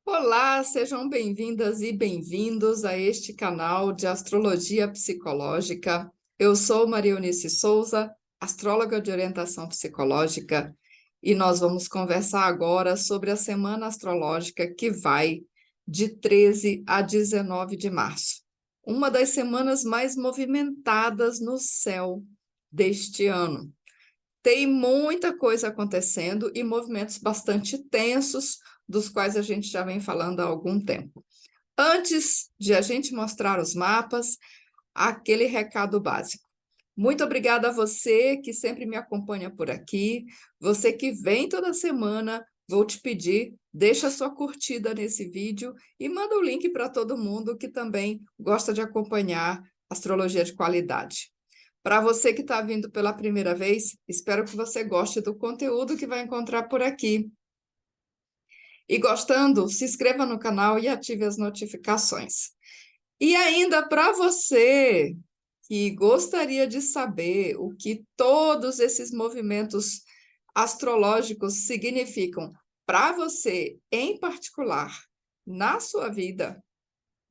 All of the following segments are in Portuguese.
Olá, sejam bem-vindas e bem-vindos a este canal de Astrologia Psicológica. Eu sou Maria Eunice Souza, astróloga de orientação psicológica, e nós vamos conversar agora sobre a semana astrológica que vai de 13 a 19 de março, uma das semanas mais movimentadas no céu deste ano. Tem muita coisa acontecendo e movimentos bastante tensos, dos quais a gente já vem falando há algum tempo. Antes de a gente mostrar os mapas, aquele recado básico. Muito obrigada a você que sempre me acompanha por aqui, você que vem toda semana, vou te pedir, deixa sua curtida nesse vídeo e manda o link para todo mundo que também gosta de acompanhar astrologia de qualidade. Para você que está vindo pela primeira vez, espero que você goste do conteúdo que vai encontrar por aqui. E gostando, se inscreva no canal e ative as notificações. E ainda para você que gostaria de saber o que todos esses movimentos astrológicos significam para você em particular, na sua vida,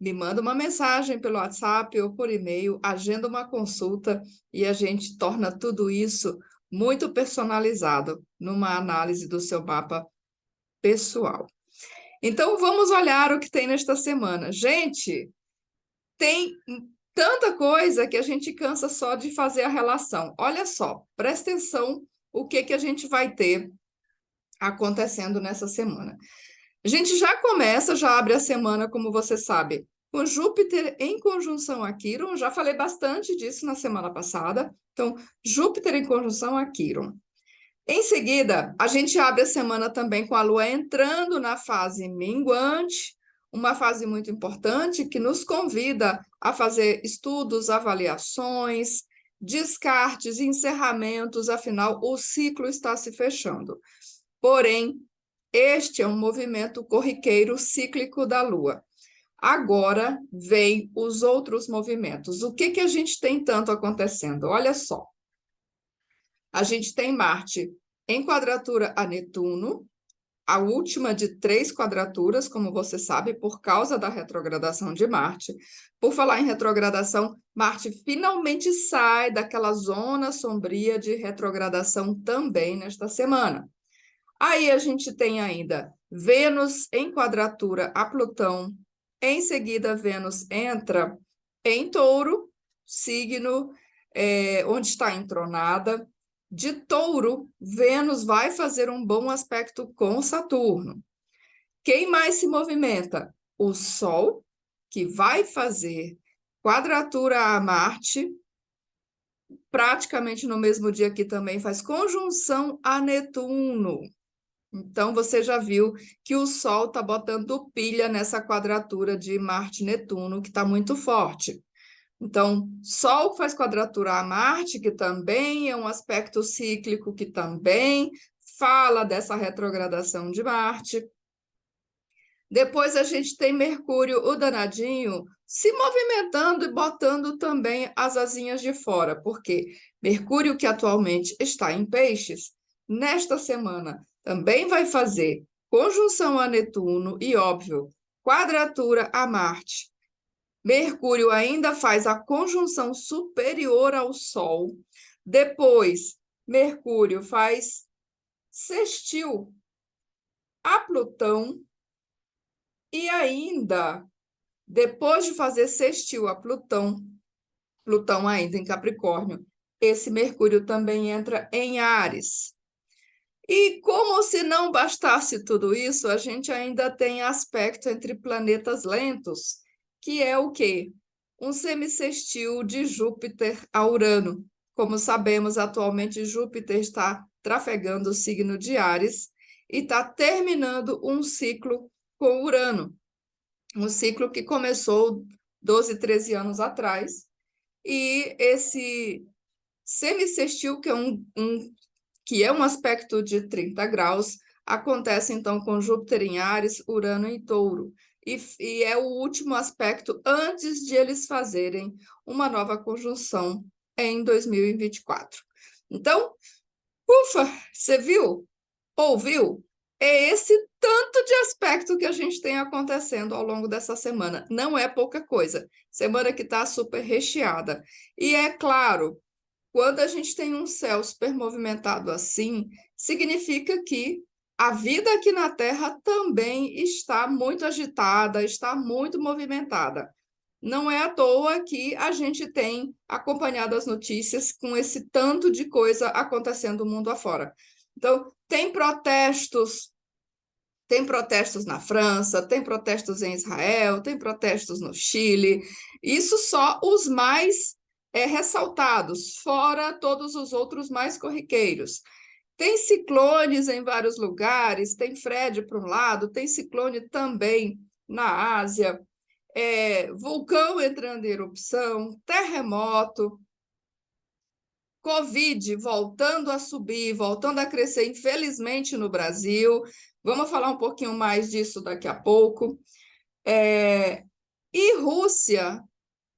me manda uma mensagem pelo WhatsApp ou por e-mail, agenda uma consulta e a gente torna tudo isso muito personalizado numa análise do seu mapa pessoal. Então, vamos olhar o que tem nesta semana. Gente, tem tanta coisa que a gente cansa só de fazer a relação. Olha só, presta atenção o que a gente vai ter acontecendo nessa semana. A gente já abre a semana, como você sabe, com Júpiter em conjunção a Quirón. Já falei bastante disso na semana passada. Então, Júpiter em conjunção a Quirón. Em seguida, a gente abre a semana também com a Lua entrando na fase minguante, uma fase muito importante que nos convida a fazer estudos, avaliações, descartes, encerramentos, afinal, o ciclo está se fechando. Porém, este é um movimento corriqueiro cíclico da Lua. Agora vem os outros movimentos. O que a gente tem tanto acontecendo? Olha só. A gente tem Marte em quadratura a Netuno, a última de 3 quadraturas, como você sabe, por causa da retrogradação de Marte. Por falar em retrogradação, Marte finalmente sai daquela zona sombria de retrogradação também nesta semana. Aí a gente tem ainda Vênus em quadratura a Plutão. Em seguida, Vênus entra em Touro, signo onde está entronada. De Touro, Vênus vai fazer um bom aspecto com Saturno. Quem mais se movimenta? O Sol, que vai fazer quadratura a Marte, praticamente no mesmo dia que também faz conjunção a Netuno. Então, você já viu que o Sol está botando pilha nessa quadratura de Marte-Netuno, que está muito forte. Então, Sol faz quadratura a Marte, que também é um aspecto cíclico, que também fala dessa retrogradação de Marte. Depois a gente tem Mercúrio, o danadinho, se movimentando e botando também as asinhas de fora, porque Mercúrio, que atualmente está em Peixes, nesta semana também vai fazer conjunção a Netuno e, óbvio, quadratura a Marte. Mercúrio ainda faz a conjunção superior ao Sol. Depois, Mercúrio faz sextil a Plutão. E ainda, depois de fazer sextil a Plutão, Plutão ainda em Capricórnio, esse Mercúrio também entra em Áries. E como se não bastasse tudo isso, a gente ainda tem aspecto entre planetas lentos, que é o quê? Um semissextil de Júpiter a Urano. Como sabemos, atualmente Júpiter está trafegando o signo de Áries e está terminando um ciclo com Urano. Um ciclo que começou 12, 13 anos atrás. E esse semissextil, que é um aspecto de 30 graus, acontece então com Júpiter em Áries, Urano em Touro. E é o último aspecto antes de eles fazerem uma nova conjunção em 2024. Então, ufa, você viu? Ouviu? é esse tanto de aspecto que a gente tem acontecendo ao longo dessa semana. Não é pouca coisa. Semana que está super recheada. E é claro, quando a gente tem um céu super movimentado assim, significa que a vida aqui na Terra também está muito agitada, está muito movimentada. Não é à toa que a gente tem acompanhado as notícias com esse tanto de coisa acontecendo no mundo afora. Então, tem protestos na França, tem protestos em Israel, tem protestos no Chile. Isso só os mais ressaltados, fora todos os outros mais corriqueiros. Tem ciclones em vários lugares, tem Fred para um lado, tem ciclone também na Ásia, vulcão entrando em erupção, terremoto, Covid voltando a subir, voltando a crescer, infelizmente, no Brasil. Vamos falar um pouquinho mais disso daqui a pouco. E Rússia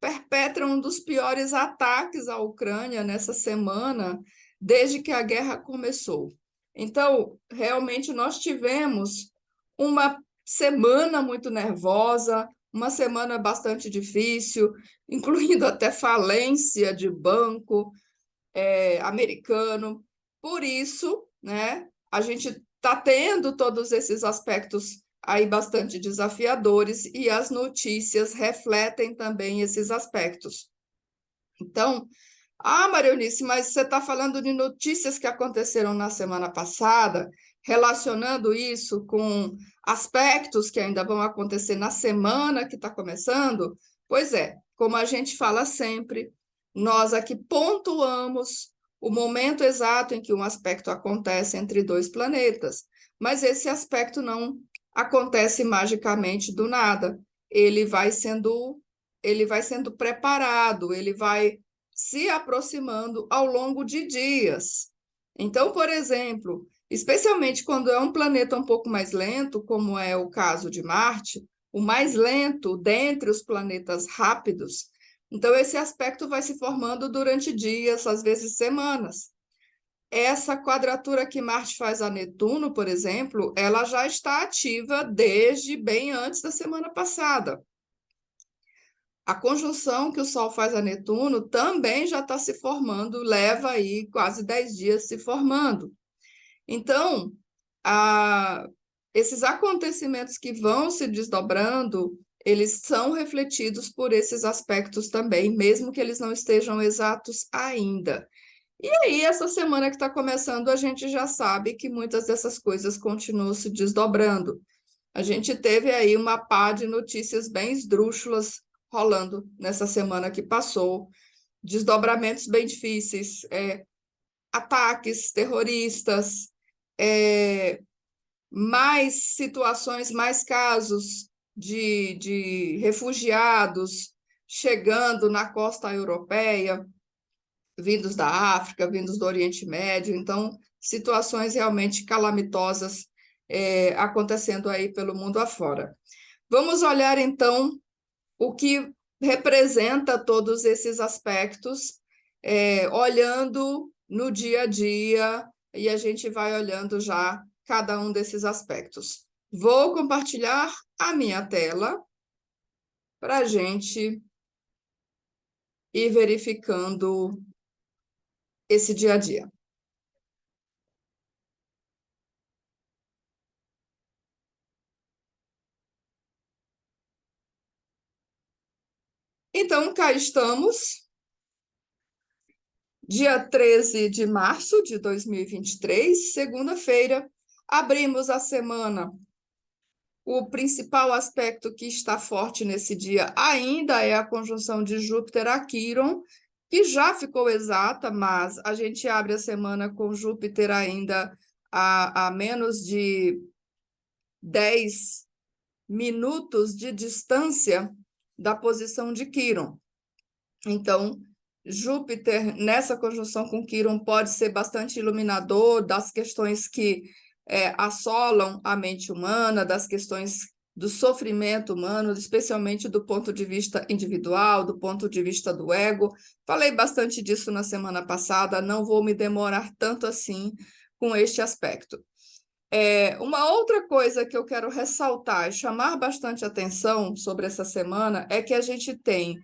perpetra um dos piores ataques à Ucrânia nessa semana, desde que a guerra começou. Então, realmente, nós tivemos uma semana muito nervosa, uma semana bastante difícil, incluindo até falência de banco americano. Por isso, né, a gente está tendo todos esses aspectos aí bastante desafiadores e as notícias refletem também esses aspectos. Então, Maria Eunice, mas você está falando de notícias que aconteceram na semana passada, relacionando isso com aspectos que ainda vão acontecer na semana que está começando? Pois é, como a gente fala sempre, nós aqui pontuamos o momento exato em que um aspecto acontece entre dois planetas, mas esse aspecto não acontece magicamente do nada. Ele vai sendo preparado, ele vai se aproximando ao longo de dias. Então, por exemplo, especialmente quando é um planeta um pouco mais lento, como é o caso de Marte, o mais lento dentre os planetas rápidos, então esse aspecto vai se formando durante dias, às vezes semanas. Essa quadratura que Marte faz a Netuno, por exemplo, ela já está ativa desde bem antes da semana passada. A conjunção que o Sol faz a Netuno também já está se formando, leva aí quase 10 dias se formando. Então, esses acontecimentos que vão se desdobrando, eles são refletidos por esses aspectos também, mesmo que eles não estejam exatos ainda. E aí, essa semana que está começando, a gente já sabe que muitas dessas coisas continuam se desdobrando. A gente teve aí uma pá de notícias bem esdrúxulas rolando nessa semana que passou, desdobramentos bem difíceis, ataques terroristas, mais situações, mais casos de refugiados chegando na costa europeia, vindos da África, vindos do Oriente Médio, então situações realmente calamitosas acontecendo aí pelo mundo afora. Vamos olhar então o que representa todos esses aspectos, olhando no dia a dia, e a gente vai olhando já cada um desses aspectos. Vou compartilhar a minha tela para a gente ir verificando esse dia a dia. Então, cá estamos, dia 13 de março de 2023, segunda-feira, abrimos a semana. O principal aspecto que está forte nesse dia ainda é a conjunção de Júpiter a Quíron, que já ficou exata, mas a gente abre a semana com Júpiter ainda a menos de 10 minutos de distância da posição de Quíron. Então, Júpiter, nessa conjunção com Quíron, pode ser bastante iluminador das questões que assolam a mente humana, das questões do sofrimento humano, especialmente do ponto de vista individual, do ponto de vista do ego. Falei bastante disso na semana passada, não vou me demorar tanto assim com este aspecto. Uma outra coisa que eu quero ressaltar e chamar bastante atenção sobre essa semana é que a gente tem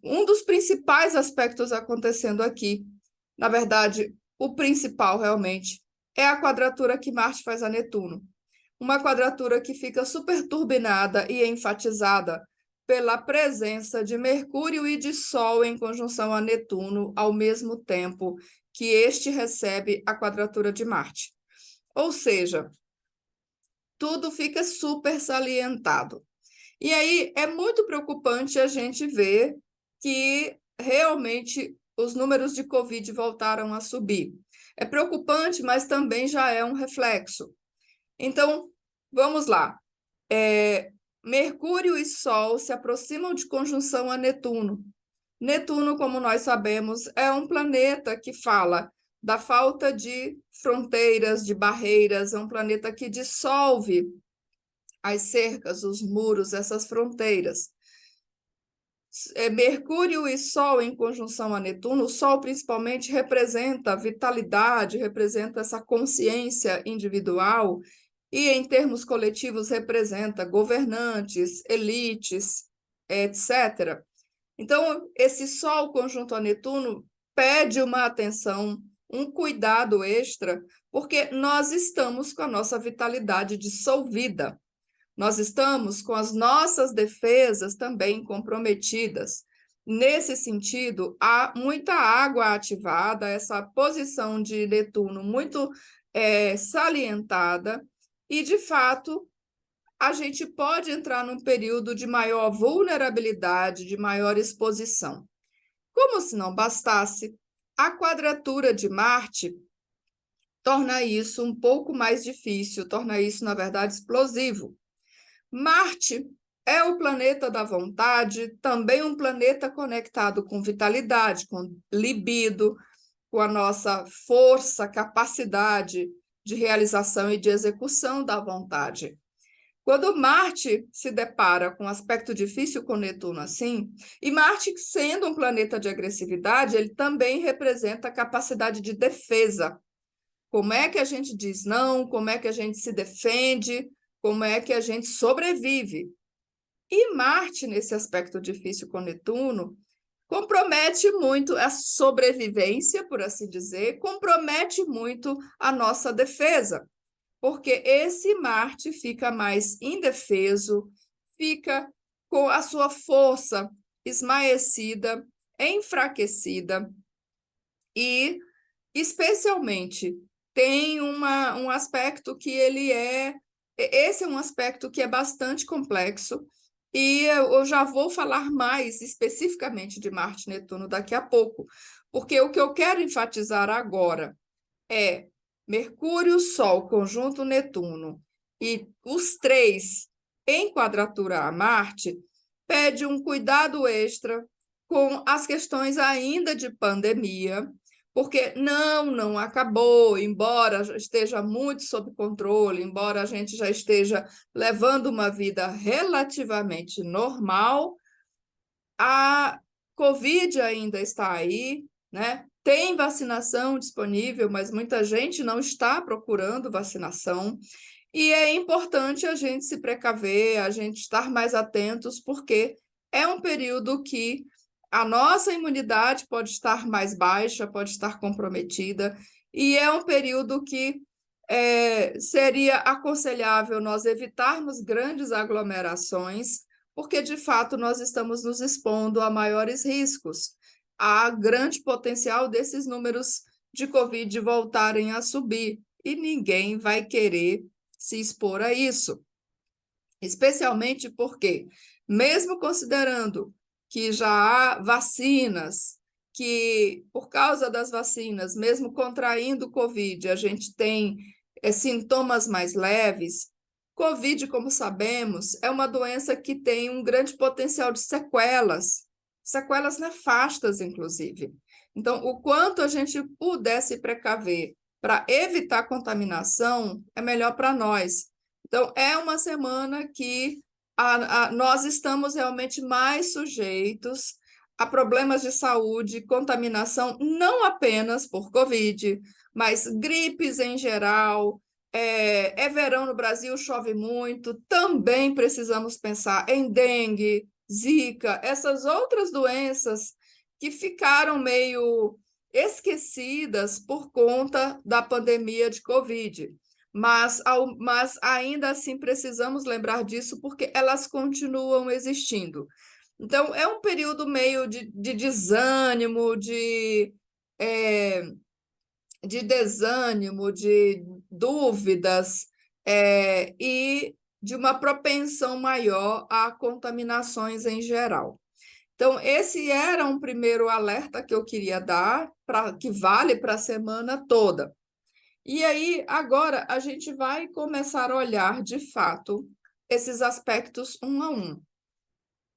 um dos principais aspectos acontecendo aqui. Na verdade, o principal realmente é a quadratura que Marte faz a Netuno. Uma quadratura que fica super turbinada e enfatizada pela presença de Mercúrio e de Sol em conjunção a Netuno ao mesmo tempo que este recebe a quadratura de Marte. Ou seja, tudo fica super salientado. E aí é muito preocupante a gente ver que realmente os números de Covid voltaram a subir. É preocupante, mas também já é um reflexo. Então, vamos lá. Mercúrio e Sol se aproximam de conjunção a Netuno. Netuno, como nós sabemos, é um planeta que fala da falta de fronteiras, de barreiras, é um planeta que dissolve as cercas, os muros, essas fronteiras. Mercúrio e Sol em conjunção a Netuno, o Sol principalmente representa a vitalidade, representa essa consciência individual e, em termos coletivos, representa governantes, elites, etc. Então, esse Sol conjunto a Netuno pede uma atenção, um cuidado extra, porque nós estamos com a nossa vitalidade dissolvida. Nós estamos com as nossas defesas também comprometidas. Nesse sentido, há muita água ativada, essa posição de Netuno muito salientada, e, de fato, a gente pode entrar num período de maior vulnerabilidade, de maior exposição. Como se não bastasse, a quadratura de Marte torna isso um pouco mais difícil, torna isso, na verdade, explosivo. Marte é o planeta da vontade, também um planeta conectado com vitalidade, com libido, com a nossa força, capacidade de realização e de execução da vontade. Quando Marte se depara com um aspecto difícil com Netuno assim, e Marte, sendo um planeta de agressividade, ele também representa a capacidade de defesa. Como é que a gente diz não? Como é que a gente se defende? Como é que a gente sobrevive? E Marte, nesse aspecto difícil com Netuno, compromete muito a sobrevivência, por assim dizer, compromete muito a nossa defesa, porque esse Marte fica mais indefeso, fica com a sua força esmaecida, enfraquecida e, especialmente, tem um aspecto que esse é um aspecto que é bastante complexo, e eu já vou falar mais especificamente de Marte e Netuno daqui a pouco, porque o que eu quero enfatizar agora é Mercúrio, Sol, conjunto Netuno, e os três em quadratura a Marte, pede um cuidado extra com as questões ainda de pandemia, porque não acabou, embora já esteja muito sob controle, embora a gente já esteja levando uma vida relativamente normal, a Covid ainda está aí, né? Tem vacinação disponível, mas muita gente não está procurando vacinação. E é importante a gente se precaver, a gente estar mais atentos, porque é um período que a nossa imunidade pode estar mais baixa, pode estar comprometida, e é um período que seria aconselhável nós evitarmos grandes aglomerações, porque, de fato, nós estamos nos expondo a maiores riscos. Há grande potencial desses números de Covid voltarem a subir, e ninguém vai querer se expor a isso, especialmente porque, mesmo considerando que já há vacinas, que por causa das vacinas, mesmo contraindo Covid, a gente tem sintomas mais leves, Covid, como sabemos, é uma doença que tem um grande potencial de sequelas, sequelas nefastas, inclusive. Então, o quanto a gente puder se precaver para evitar contaminação, é melhor para nós. Então, é uma semana que nós estamos realmente mais sujeitos a problemas de saúde, contaminação, não apenas por Covid, mas gripes em geral, É verão no Brasil, chove muito. Também precisamos pensar em dengue, zika, essas outras doenças que ficaram meio esquecidas por conta da pandemia de Covid. Mas ainda assim precisamos lembrar disso porque elas continuam existindo. Então, é um período meio de desânimo, de desânimo, de dúvidas, e de uma propensão maior a contaminações em geral. Então, esse era um primeiro alerta que eu queria dar, que vale para a semana toda. E aí, agora, a gente vai começar a olhar, de fato, esses aspectos um a um.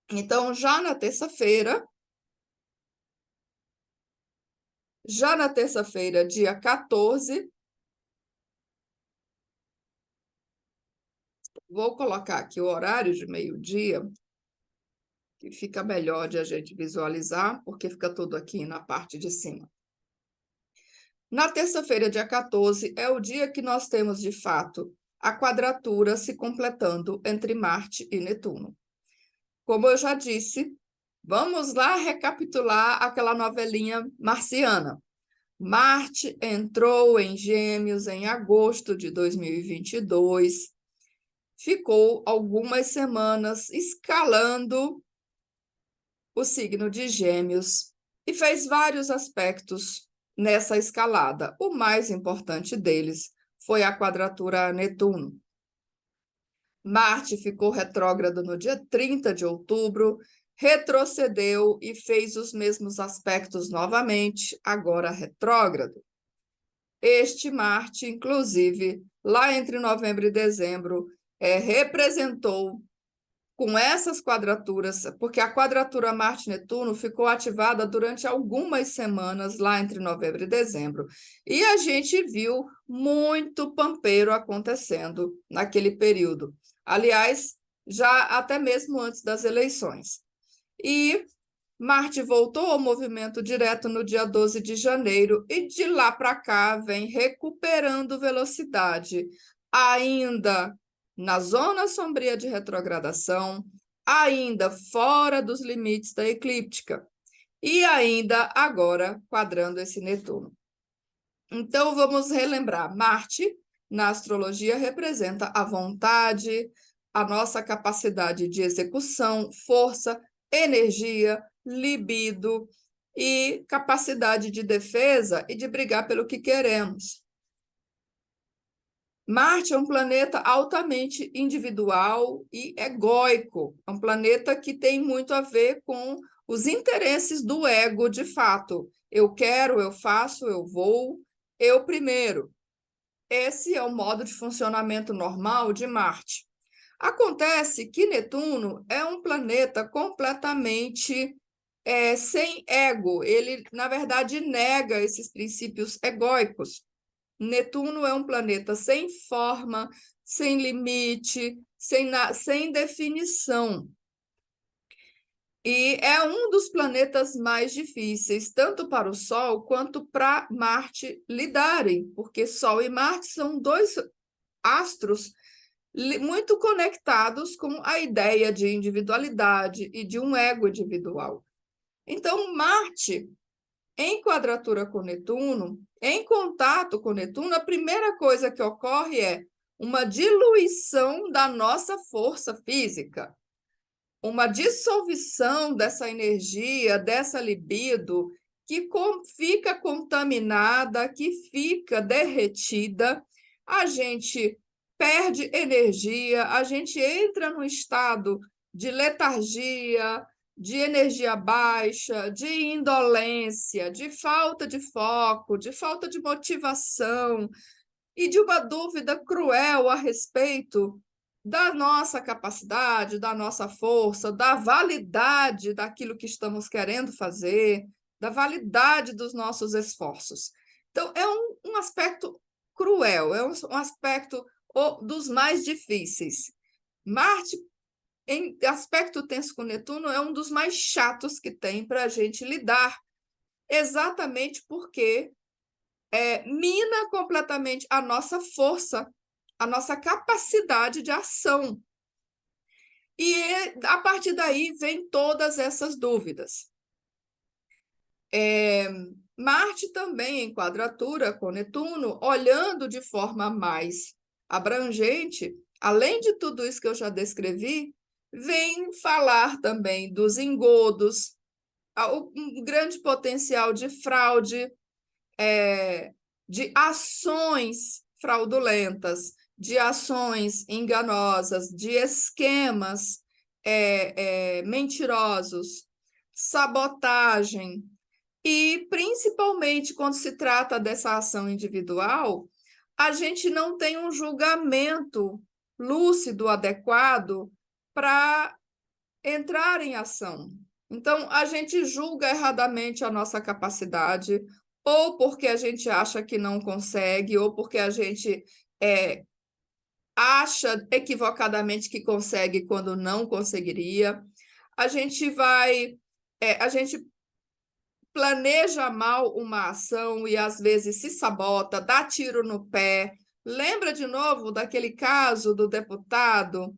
Então, já na terça-feira, dia 14, vou colocar aqui o horário de meio-dia, que fica melhor de a gente visualizar, porque fica tudo aqui na parte de cima. Na terça-feira, dia 14, é o dia que nós temos, de fato, a quadratura se completando entre Marte e Netuno. Como eu já disse, vamos lá recapitular aquela novelinha marciana. Marte entrou em Gêmeos em agosto de 2022, ficou algumas semanas escalando o signo de Gêmeos e fez vários aspectos nessa escalada. O mais importante deles foi a quadratura a Netuno. Marte ficou retrógrado no dia 30 de outubro, retrocedeu e fez os mesmos aspectos novamente, agora retrógrado. Este Marte, inclusive, lá entre novembro e dezembro, representou com essas quadraturas, porque a quadratura Marte-Netuno ficou ativada durante algumas semanas, lá entre novembro e dezembro. E a gente viu muito pampeiro acontecendo naquele período. Aliás, já até mesmo antes das eleições. E Marte voltou ao movimento direto no dia 12 de janeiro e de lá para cá vem recuperando velocidade, ainda na zona sombria de retrogradação, ainda fora dos limites da eclíptica e ainda agora quadrando esse Netuno. Então, vamos relembrar: Marte, na astrologia, representa a vontade, a nossa capacidade de execução, força, energia, libido e capacidade de defesa e de brigar pelo que queremos. Marte é um planeta altamente individual e egóico, é um planeta que tem muito a ver com os interesses do ego, de fato. Eu quero, eu faço, eu vou, eu primeiro. Esse é o modo de funcionamento normal de Marte. Acontece que Netuno é um planeta completamente sem ego. Ele, na verdade, nega esses princípios egóicos. Netuno é um planeta sem forma, sem limite, sem definição. E é um dos planetas mais difíceis, tanto para o Sol quanto para Marte lidarem, porque Sol e Marte são dois astros muito conectados com a ideia de individualidade e de um ego individual. Então, Marte, em quadratura com Netuno, em contato com Netuno, a primeira coisa que ocorre é uma diluição da nossa força física, uma dissolução dessa energia, dessa libido, que fica contaminada, que fica derretida, a gente perde energia, a gente entra num estado de letargia, de energia baixa, de indolência, de falta de foco, de falta de motivação e de uma dúvida cruel a respeito da nossa capacidade, da nossa força, da validade daquilo que estamos querendo fazer, da validade dos nossos esforços. Então, é um aspecto cruel, é um aspecto dos mais difíceis. Marte, em aspecto tenso com Netuno, é um dos mais chatos que tem para a gente lidar, exatamente porque mina completamente a nossa força a nossa capacidade de ação. E a partir daí vem todas essas dúvidas. Marte também em quadratura com Netuno, olhando de forma mais abrangente, além de tudo isso que eu já descrevi, vem falar também dos engodos, um grande potencial de fraude, de ações fraudulentas, de ações enganosas, de esquemas mentirosos, sabotagem. E, principalmente, quando se trata dessa ação individual, a gente não tem um julgamento lúcido, adequado, para entrar em ação. Então, a gente julga erradamente a nossa capacidade, ou porque a gente acha que não consegue, ou porque a gente acha equivocadamente que consegue quando não conseguiria. A gente planeja mal uma ação e às vezes se sabota, dá tiro no pé. Lembra de novo daquele caso do deputado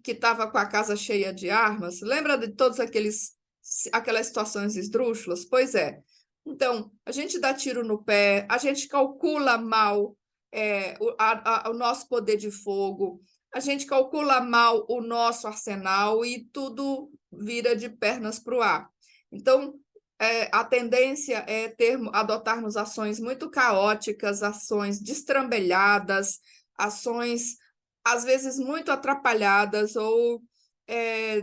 que estava com a casa cheia de armas? Lembra de todas aquelas situações esdrúxulas? Pois é. Então, a gente dá tiro no pé, a gente calcula mal o nosso poder de fogo, a gente calcula mal o nosso arsenal e tudo vira de pernas para o ar. Então, a tendência é adotarmos ações muito caóticas, ações destrambelhadas, ações, às vezes, muito atrapalhadas ou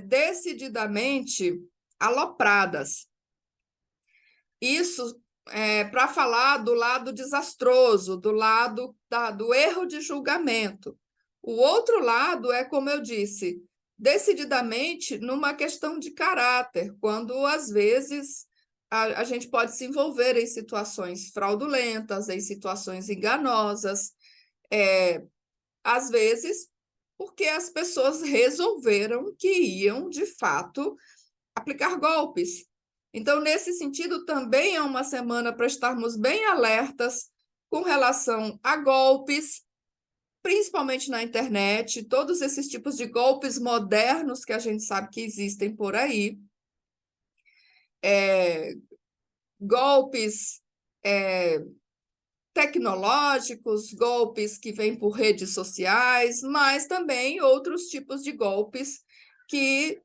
decididamente alopradas. Isso para falar do lado desastroso, do lado do erro de julgamento. O outro lado é, como eu disse, decididamente numa questão de caráter, quando, às vezes, a gente pode se envolver em situações fraudulentas, em situações enganosas, às vezes porque as pessoas resolveram que iam, de fato, aplicar golpes. Então, nesse sentido, também é uma semana para estarmos bem alertas com relação a golpes, principalmente na internet, todos esses tipos de golpes modernos que a gente sabe que existem por aí. Golpes tecnológicos, golpes que vêm por redes sociais, mas também outros tipos de golpes que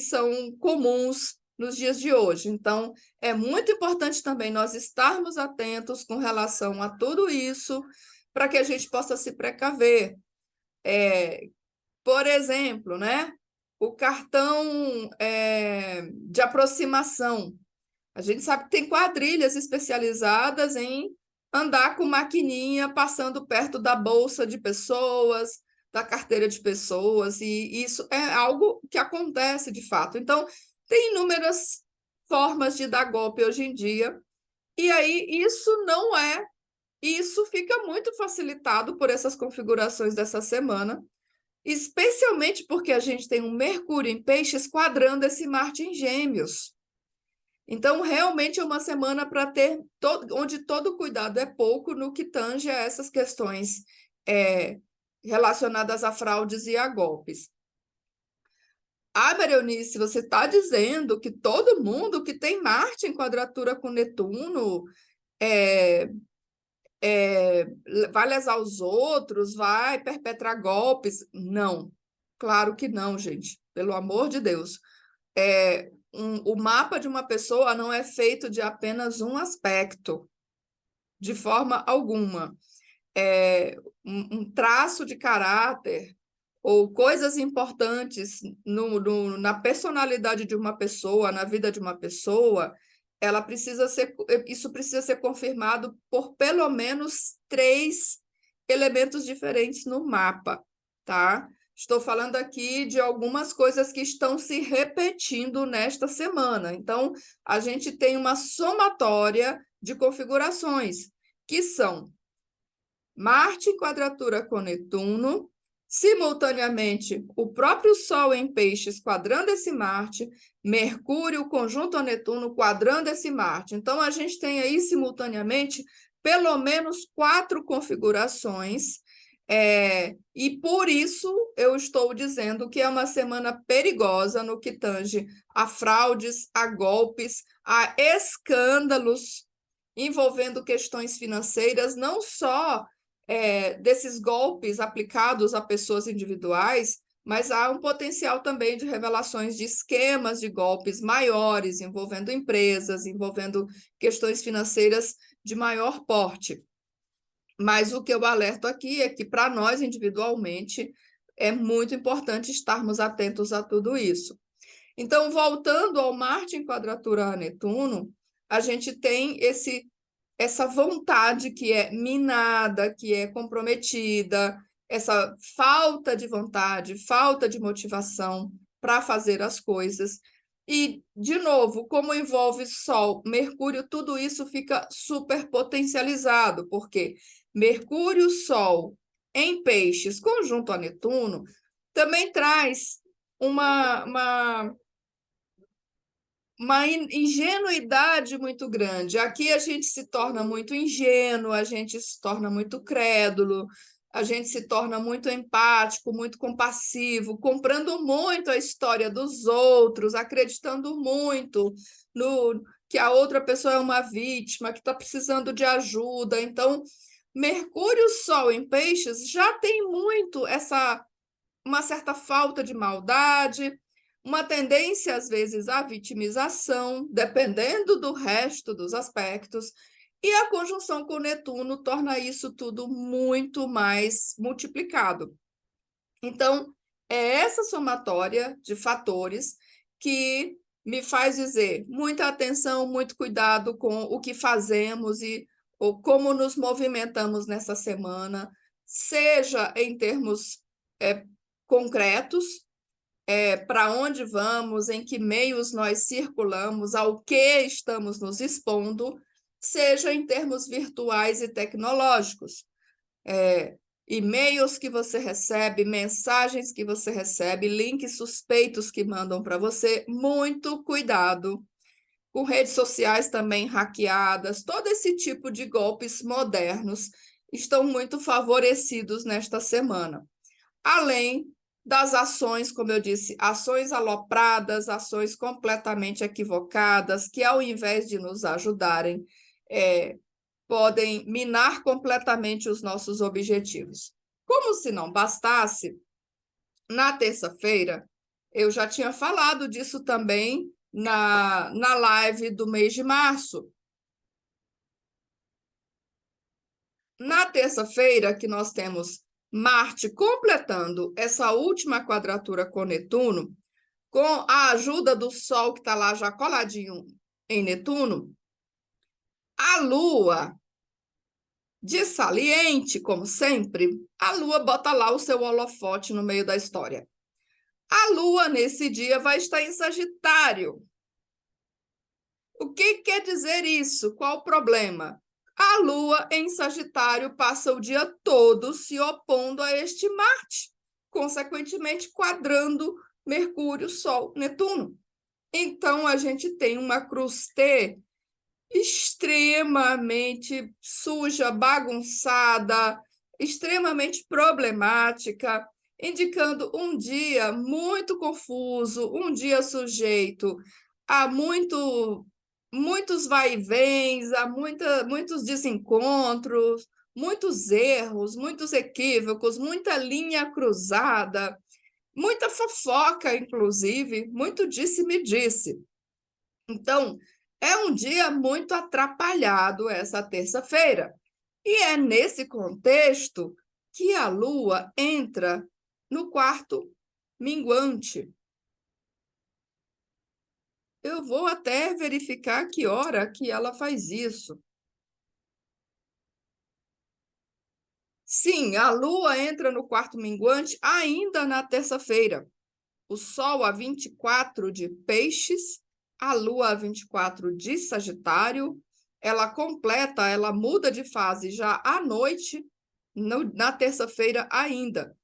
são comuns nos dias de hoje. Então, é muito importante também nós estarmos atentos com relação a tudo isso, para que a gente possa se precaver. Por exemplo, né, o cartão de aproximação. A gente sabe que tem quadrilhas especializadas em andar com maquininha passando perto da bolsa de pessoas, da carteira de pessoas, e isso é algo que acontece de fato. Então, tem inúmeras formas de dar golpe hoje em dia, e aí isso fica muito facilitado por essas configurações dessa semana, especialmente porque a gente tem um Mercúrio em Peixes quadrando esse Marte em Gêmeos. Então, realmente é uma semana para ter onde todo cuidado é pouco no que tange a essas questões relacionadas a fraudes e a golpes. Maria Eunice, você está dizendo que todo mundo que tem Marte em quadratura com Netuno vai lesar os outros, vai perpetrar golpes? Não, claro que não, gente, pelo amor de Deus. O mapa de uma pessoa não é feito de apenas um aspecto, de forma alguma. Um traço de caráter ou coisas importantes na personalidade de uma pessoa, na vida de uma pessoa, isso precisa ser confirmado por pelo menos 3 elementos diferentes no mapa, tá? Estou falando aqui de algumas coisas que estão se repetindo nesta semana. Então, a gente tem uma somatória de configurações, que são Marte em quadratura com Netuno, simultaneamente o próprio Sol em Peixes quadrando esse Marte, Mercúrio conjunto a Netuno quadrando esse Marte. Então, a gente tem aí simultaneamente pelo menos 4 configurações E por isso eu estou dizendo que é uma semana perigosa no que tange a fraudes, a golpes, a escândalos envolvendo questões financeiras, não só desses golpes aplicados a pessoas individuais, mas há um potencial também de revelações de esquemas de golpes maiores, envolvendo empresas, envolvendo questões financeiras de maior porte. Mas o que eu alerto aqui é que, para nós individualmente, é muito importante estarmos atentos a tudo isso. Então, voltando ao Marte em quadratura a Netuno, a gente tem essa vontade que é minada, que é comprometida, essa falta de vontade, falta de motivação para fazer as coisas. E, de novo, como envolve Sol, Mercúrio, tudo isso fica super potencializado, porque Mercúrio, Sol em Peixes, conjunto a Netuno, também traz uma ingenuidade muito grande. Aqui a gente se torna muito ingênuo, a gente se torna muito crédulo, a gente se torna muito empático, muito compassivo, comprando muito a história dos outros, acreditando muito no que a outra pessoa é uma vítima, que está precisando de ajuda. Então, Mercúrio, Sol em Peixes já tem muito uma certa falta de maldade, uma tendência, às vezes, à vitimização, dependendo do resto dos aspectos, e a conjunção com Netuno torna isso tudo muito mais multiplicado. Então, é essa somatória de fatores que me faz dizer muita atenção, muito cuidado com o que fazemos ou como nos movimentamos nessa semana, seja em termos concretos, para onde vamos, em que meios nós circulamos, ao que estamos nos expondo, seja em termos virtuais e tecnológicos. E-mails que você recebe, mensagens que você recebe, links suspeitos que mandam para você, muito cuidado. Com redes sociais também hackeadas, todo esse tipo de golpes modernos estão muito favorecidos nesta semana. Além das ações, como eu disse, ações alopradas, ações completamente equivocadas, que ao invés de nos ajudarem, podem minar completamente os nossos objetivos. Como se não bastasse, na terça-feira, eu já tinha falado disso também na live do mês de março. Na terça-feira, que nós temos Marte completando essa última quadratura com Netuno, com a ajuda do Sol, que está lá já coladinho em Netuno, a Lua, de saliente, como sempre, a Lua bota lá o seu holofote no meio da história. A Lua, nesse dia, vai estar em Sagitário. O que quer dizer isso? Qual o problema? A Lua em Sagitário passa o dia todo se opondo a este Marte, consequentemente quadrando Mercúrio, Sol, Netuno. Então, a gente tem uma cruz T extremamente suja, bagunçada, extremamente problemática, indicando um dia muito confuso, um dia sujeito a muitos vai-e-vens, há muitos desencontros, muitos erros, muitos equívocos, muita linha cruzada, muita fofoca, inclusive, muito disse-me-disse. Então, é um dia muito atrapalhado essa terça-feira. E é nesse contexto que a Lua entra no quarto minguante. Eu vou até verificar que hora que ela faz isso. Sim, a Lua entra no quarto minguante ainda na terça-feira. O Sol a 24 de Peixes, a Lua a 24 de Sagitário. Ela completa, ela muda de fase já à noite, na terça-feira ainda.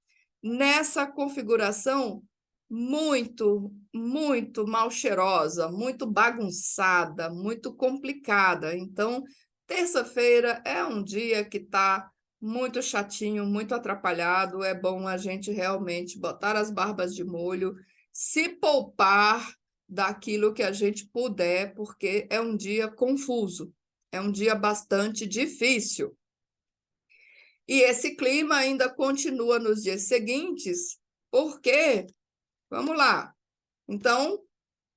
Nessa configuração muito, muito mal cheirosa, muito bagunçada, muito complicada. Então, terça-feira é um dia que está muito chatinho, muito atrapalhado. É bom a gente realmente botar as barbas de molho, se poupar daquilo que a gente puder, porque é um dia confuso, é um dia bastante difícil. E esse clima ainda continua nos dias seguintes, porque, vamos lá, então,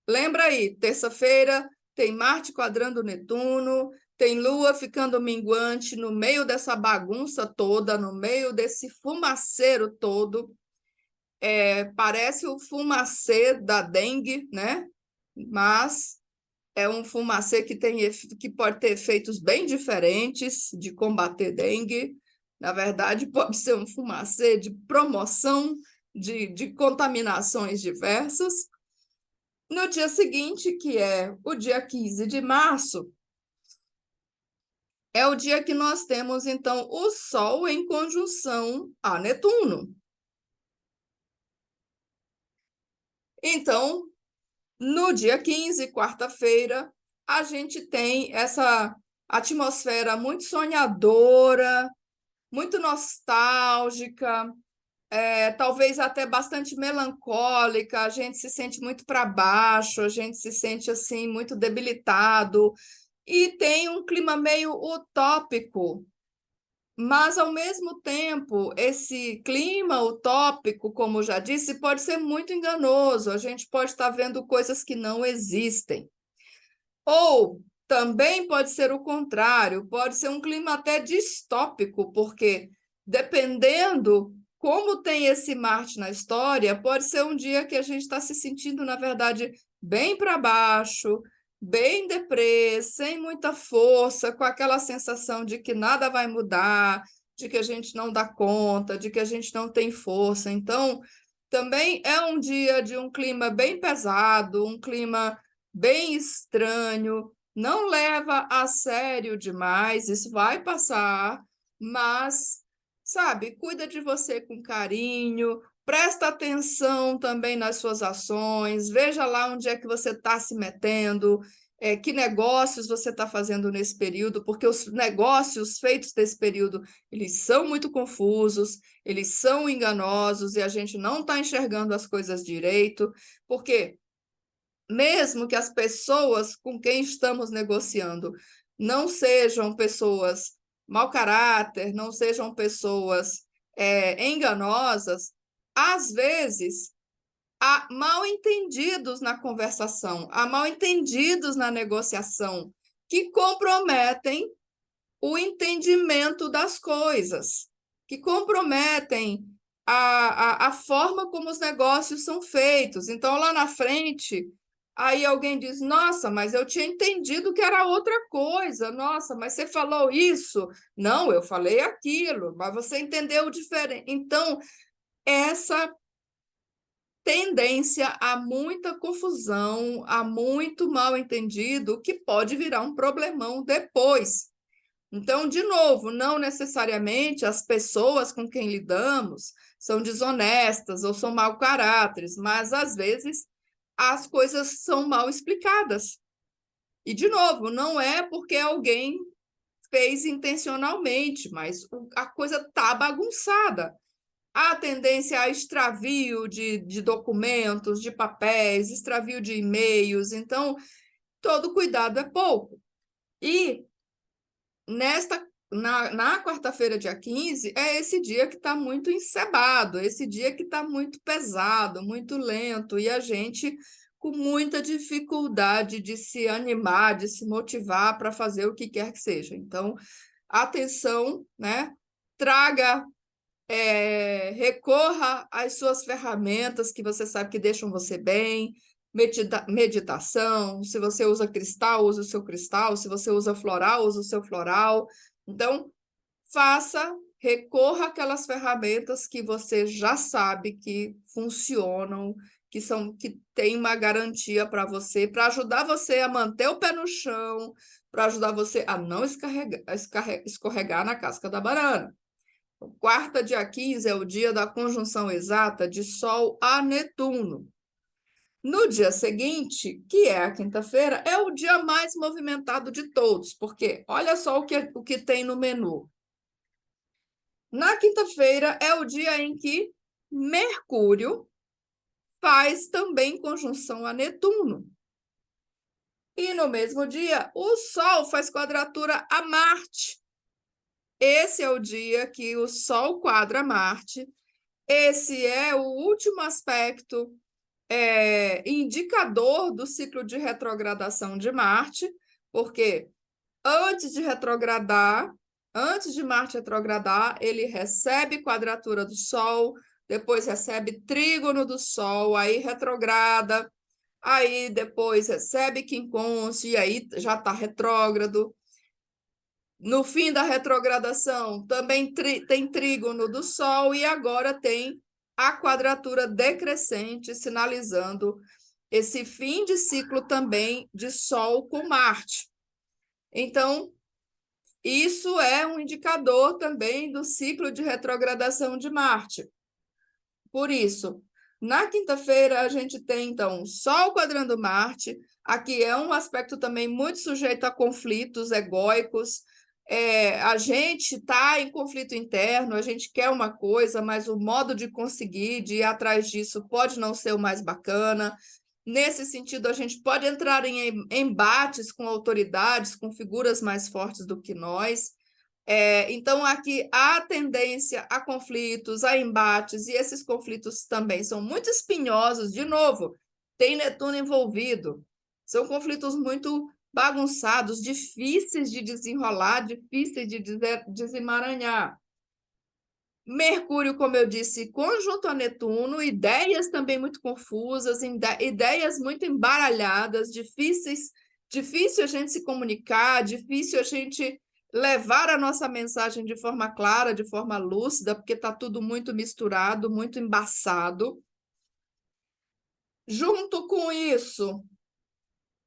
lembra aí, terça-feira tem Marte quadrando Netuno, tem Lua ficando minguante no meio dessa bagunça toda, no meio desse fumaceiro todo. Parece o fumacê da dengue, né? Mas é um fumacê que pode ter efeitos bem diferentes de combater dengue. Na verdade, pode ser um fumacê de promoção de contaminações diversas. No dia seguinte, que é o dia 15 de março, é o dia que nós temos, então, o Sol em conjunção a Netuno. Então, no dia 15, quarta-feira, a gente tem essa atmosfera muito sonhadora, muito nostálgica, talvez até bastante melancólica, a gente se sente muito para baixo, a gente se sente assim muito debilitado, e tem um clima meio utópico, mas ao mesmo tempo, esse clima utópico, como já disse, pode ser muito enganoso, a gente pode estar vendo coisas que não existem. Ou também pode ser o contrário, pode ser um clima até distópico, porque dependendo como tem esse Marte na história, pode ser um dia que a gente está se sentindo, na verdade, bem para baixo, bem deprê, sem muita força, com aquela sensação de que nada vai mudar, de que a gente não dá conta, de que a gente não tem força. Então, também é um dia de um clima bem pesado, um clima bem estranho, não leva a sério demais, isso vai passar, mas, sabe, cuida de você com carinho, presta atenção também nas suas ações, veja lá onde é que você está se metendo, que negócios você está fazendo nesse período, porque os negócios feitos nesse período, eles são muito confusos, eles são enganosos e a gente não está enxergando as coisas direito, porque mesmo que as pessoas com quem estamos negociando não sejam pessoas mau caráter, não sejam pessoas enganosas, às vezes há mal entendidos na conversação, há mal entendidos na negociação que comprometem o entendimento das coisas, que comprometem a forma como os negócios são feitos. Então, lá na frente, aí alguém diz, nossa, mas eu tinha entendido que era outra coisa. Nossa, mas você falou isso? Não, eu falei aquilo, mas você entendeu diferente. Então, essa tendência a muita confusão, a muito mal entendido, que pode virar um problemão depois. Então, de novo, não necessariamente as pessoas com quem lidamos são desonestas ou são mau caráteres, mas às vezes as coisas são mal explicadas. E, de novo, não é porque alguém fez intencionalmente, mas a coisa está bagunçada. Há tendência a extravio de documentos, de papéis, extravio de e-mails, então todo cuidado é pouco. E na quarta-feira, dia 15, é esse dia que está muito encebado, esse dia que está muito pesado, muito lento, e a gente com muita dificuldade de se animar, de se motivar para fazer o que quer que seja. Então, atenção, né? Traga, recorra às suas ferramentas que você sabe que deixam você bem, meditação, se você usa cristal, use o seu cristal, se você usa floral, use o seu floral. Então, recorra àquelas ferramentas que você já sabe que funcionam, que têm uma garantia para você, para ajudar você a manter o pé no chão, para ajudar você a não escorregar na casca da banana. Quarta, dia 15, é o dia da conjunção exata de Sol a Netuno. No dia seguinte, que é a quinta-feira, é o dia mais movimentado de todos, porque olha só o que tem no menu. Na quinta-feira é o dia em que Mercúrio faz também conjunção a Netuno. E no mesmo dia, o Sol faz quadratura a Marte. Esse é o dia que o Sol quadra Marte. Esse é o último aspecto indicador do ciclo de retrogradação de Marte, porque antes de Marte retrogradar, ele recebe quadratura do Sol, depois recebe trígono do Sol, aí retrograda, aí depois recebe quincunce, e aí já está retrógrado. No fim da retrogradação, também tem trígono do Sol, e agora tem a quadratura decrescente, sinalizando esse fim de ciclo também de Sol com Marte. Então, isso é um indicador também do ciclo de retrogradação de Marte. Por isso, na quinta-feira, a gente tem, então, Sol quadrando Marte. Aqui é um aspecto também muito sujeito a conflitos egóicos. A gente está em conflito interno, a gente quer uma coisa, mas o modo de conseguir, de ir atrás disso, pode não ser o mais bacana. Nesse sentido, a gente pode entrar em embates com autoridades, com figuras mais fortes do que nós. Então, aqui há tendência a conflitos, a embates, e esses conflitos também são muito espinhosos. De novo, tem Netuno envolvido. São conflitos muito bagunçados, difíceis de desenrolar, difíceis de desemaranhar. Mercúrio, como eu disse, conjunto a Netuno, ideias também muito confusas, ideias muito embaralhadas, difícil a gente se comunicar, difícil a gente levar a nossa mensagem de forma clara, de forma lúcida, porque está tudo muito misturado, muito embaçado. Junto com isso,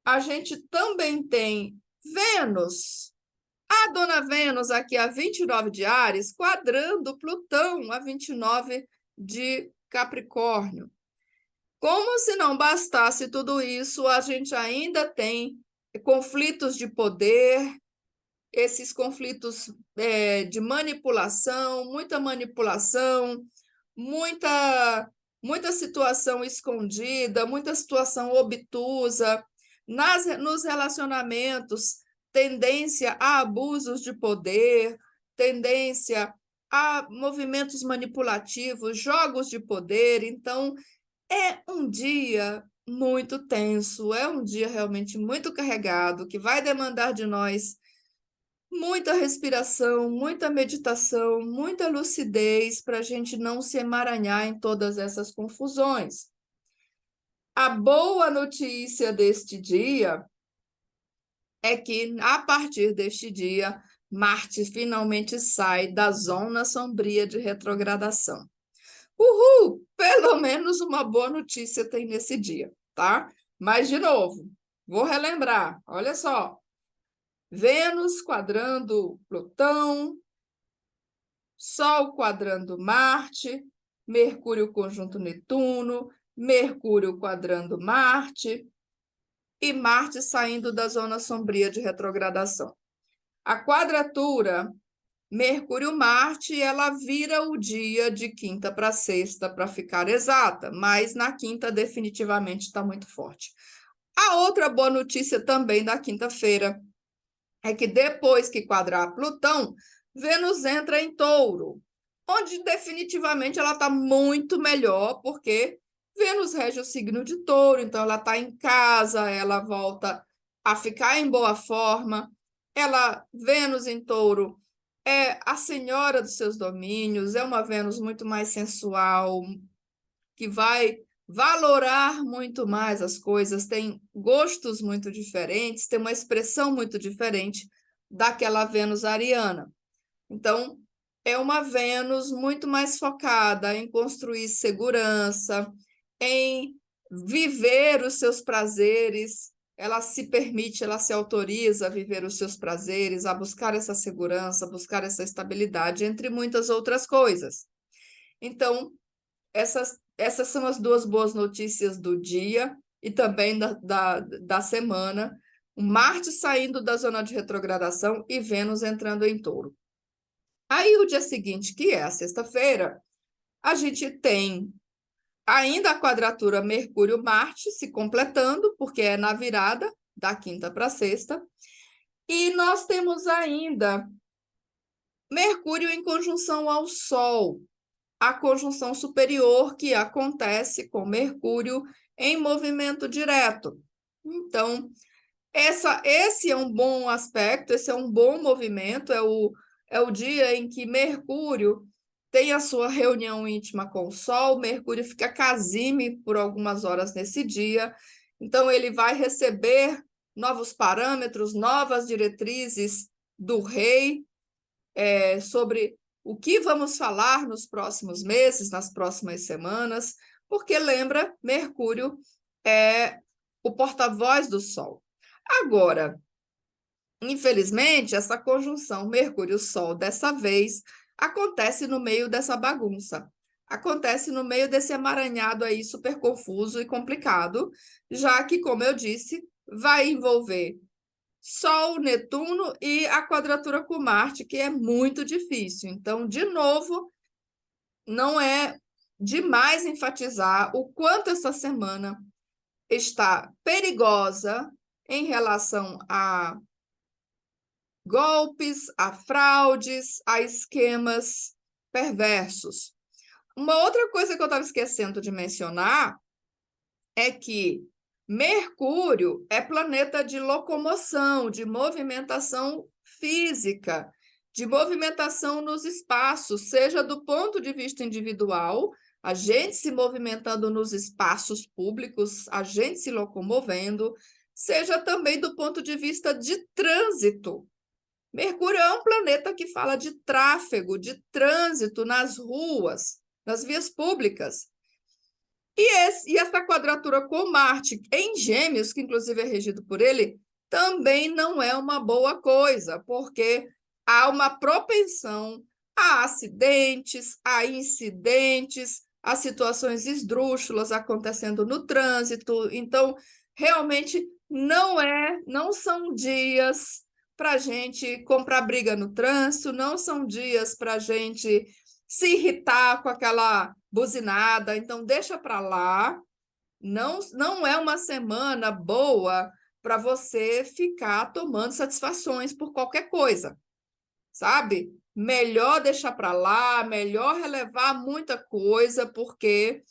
a gente também tem Vênus. A dona Vênus, aqui a 29 de Áries, quadrando Plutão a 29 de Capricórnio. Como se não bastasse tudo isso, a gente ainda tem conflitos de poder, esses conflitos de manipulação, muita situação escondida, muita situação obtusa. Nos relacionamentos, tendência a abusos de poder, tendência a movimentos manipulativos, jogos de poder. Então, é um dia muito tenso, é um dia realmente muito carregado, que vai demandar de nós muita respiração, muita meditação, muita lucidez para a gente não se emaranhar em todas essas confusões. A boa notícia deste dia é que, a partir deste dia, Marte finalmente sai da zona sombria de retrogradação. Uhul! Pelo menos uma boa notícia tem nesse dia, tá? Mas, de novo, vou relembrar, olha só. Vênus quadrando Plutão, Sol quadrando Marte, Mercúrio conjunto Netuno, Mercúrio quadrando Marte e Marte saindo da zona sombria de retrogradação. A quadratura Mercúrio-Marte, ela vira o dia de quinta para sexta, para ficar exata, mas na quinta definitivamente está muito forte. A outra boa notícia também da quinta-feira é que depois que quadrar Plutão, Vênus entra em Touro, onde definitivamente ela está muito melhor, porque Vênus rege o signo de Touro, então ela está em casa, ela volta a ficar em boa forma. Vênus em Touro é a senhora dos seus domínios, é uma Vênus muito mais sensual, que vai valorar muito mais as coisas, tem gostos muito diferentes, tem uma expressão muito diferente daquela Vênus ariana. Então, é uma Vênus muito mais focada em construir segurança, em viver os seus prazeres. Ela se permite, ela se autoriza a viver os seus prazeres, a buscar essa segurança, a buscar essa estabilidade, entre muitas outras coisas. Então, essas são as duas boas notícias do dia e também da semana. Marte saindo da zona de retrogradação e Vênus entrando em Touro. Aí, o dia seguinte, que é a sexta-feira, a gente tem ainda a quadratura Mercúrio-Marte se completando, porque é na virada da quinta para a sexta, e nós temos ainda Mercúrio em conjunção ao Sol, a conjunção superior que acontece com Mercúrio em movimento direto. Então, esse é um bom aspecto, esse é um bom movimento, é o dia em que Mercúrio tem a sua reunião íntima com o Sol, Mercúrio fica casime por algumas horas nesse dia, então ele vai receber novos parâmetros, novas diretrizes do rei, sobre o que vamos falar nos próximos meses, nas próximas semanas, porque lembra, Mercúrio é o porta-voz do Sol. Agora, infelizmente, essa conjunção Mercúrio-Sol dessa vez acontece no meio dessa bagunça. Acontece no meio desse emaranhado aí super confuso e complicado, já que, como eu disse, vai envolver Sol, Netuno e a quadratura com Marte, que é muito difícil. Então, de novo, não é demais enfatizar o quanto essa semana está perigosa em relação a golpes, a fraudes, a esquemas perversos. Uma outra coisa que eu estava esquecendo de mencionar é que Mercúrio é planeta de locomoção, de movimentação física, de movimentação nos espaços, seja do ponto de vista individual, a gente se movimentando nos espaços públicos, a gente se locomovendo, seja também do ponto de vista de trânsito. Mercúrio é um planeta que fala de tráfego, de trânsito nas ruas, nas vias públicas. E essa quadratura com Marte em Gêmeos, que inclusive é regido por ele, também não é uma boa coisa, porque há uma propensão a acidentes, a incidentes, a situações esdrúxulas acontecendo no trânsito. Então, realmente não são dias para a gente comprar briga no trânsito, não são dias para a gente se irritar com aquela buzinada, então deixa para lá. Não é uma semana boa para você ficar tomando satisfações por qualquer coisa, sabe? Melhor deixar para lá, melhor relevar muita coisa, porque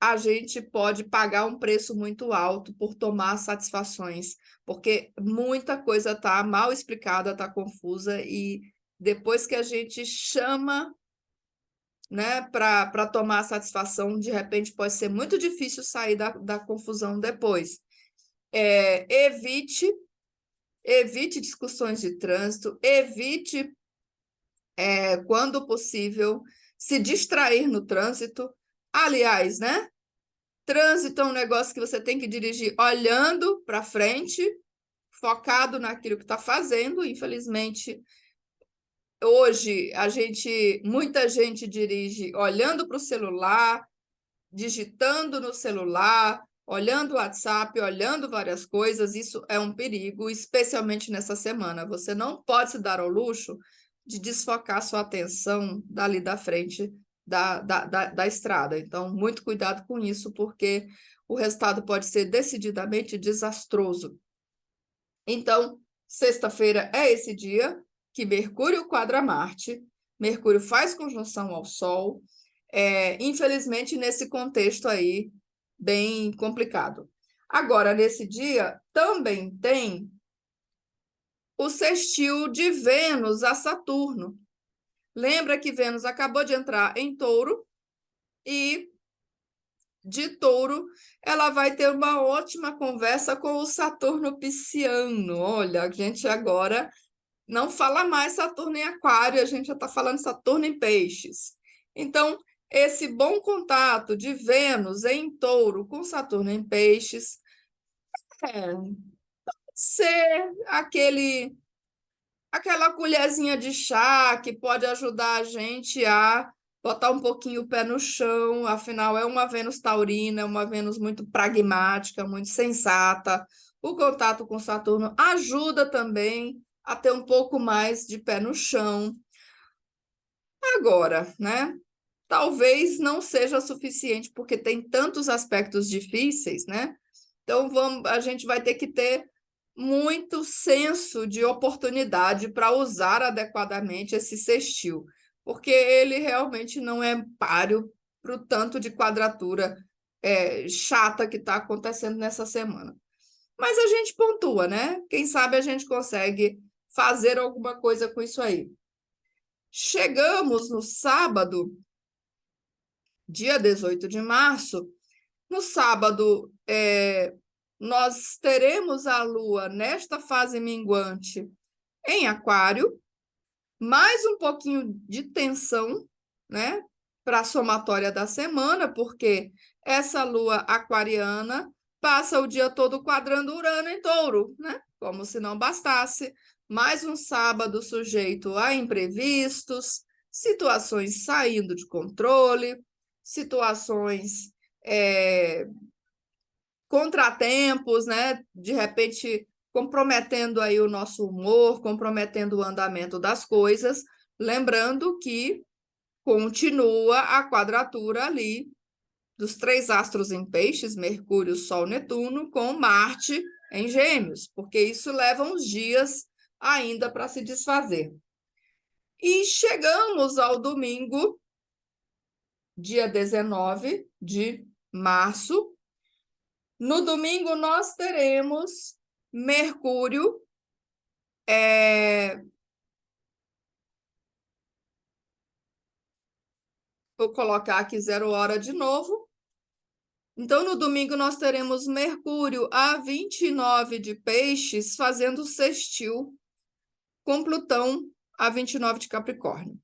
a gente pode pagar um preço muito alto por tomar satisfações, porque muita coisa está mal explicada, está confusa, e depois que a gente chama, né, para tomar a satisfação, de repente pode ser muito difícil sair da confusão depois. Evite discussões de trânsito, evite, quando possível, se distrair no trânsito. Aliás, né? Trânsito é um negócio que você tem que dirigir olhando para frente, focado naquilo que está fazendo. Infelizmente, hoje muita gente dirige olhando para o celular, digitando no celular, olhando o WhatsApp, olhando várias coisas. Isso é um perigo, especialmente nessa semana. Você não pode se dar ao luxo de desfocar sua atenção dali da frente da estrada. Então, muito cuidado com isso, porque o resultado pode ser decididamente desastroso. Então, sexta-feira é esse dia que Mercúrio quadra Marte, Mercúrio faz conjunção ao Sol, infelizmente, nesse contexto aí bem complicado. Agora, nesse dia, também tem o sextil de Vênus a Saturno. Lembra que Vênus acabou de entrar em Touro, e de Touro ela vai ter uma ótima conversa com o Saturno pisciano. Olha, a gente agora não fala mais Saturno em Aquário, a gente já está falando Saturno em Peixes. Então, esse bom contato de Vênus em Touro com Saturno em Peixes ser aquela colherzinha de chá que pode ajudar a gente a botar um pouquinho o pé no chão. Afinal, é uma Vênus taurina, é uma Vênus muito pragmática, muito sensata. O contato com Saturno ajuda também a ter um pouco mais de pé no chão. Agora, né? Talvez não seja suficiente, porque tem tantos aspectos difíceis, né? Então, a gente vai ter que ter muito senso de oportunidade para usar adequadamente esse sextil, porque ele realmente não é páreo para o tanto de quadratura chata que está acontecendo nessa semana. Mas a gente pontua, né? Quem sabe a gente consegue fazer alguma coisa com isso aí. Chegamos no sábado, dia 18 de março. No sábado, nós teremos a Lua nesta fase minguante em Aquário, mais um pouquinho de tensão, né, para a somatória da semana, porque essa Lua aquariana passa o dia todo quadrando Urano em Touro, né? Como se não bastasse. Mais um sábado sujeito a imprevistos, situações saindo de controle, situações contratempos, né? De repente comprometendo aí o nosso humor, comprometendo o andamento das coisas, lembrando que continua a quadratura ali dos 3 astros em Peixes, Mercúrio, Sol, Netuno, com Marte em Gêmeos, porque isso leva uns dias ainda para se desfazer. E chegamos ao domingo, dia 19 de março. No domingo, nós teremos Mercúrio vou colocar aqui 0 hora de novo. Então, no domingo, nós teremos Mercúrio a 29 de Peixes, fazendo sextil com Plutão a 29 de Capricórnio.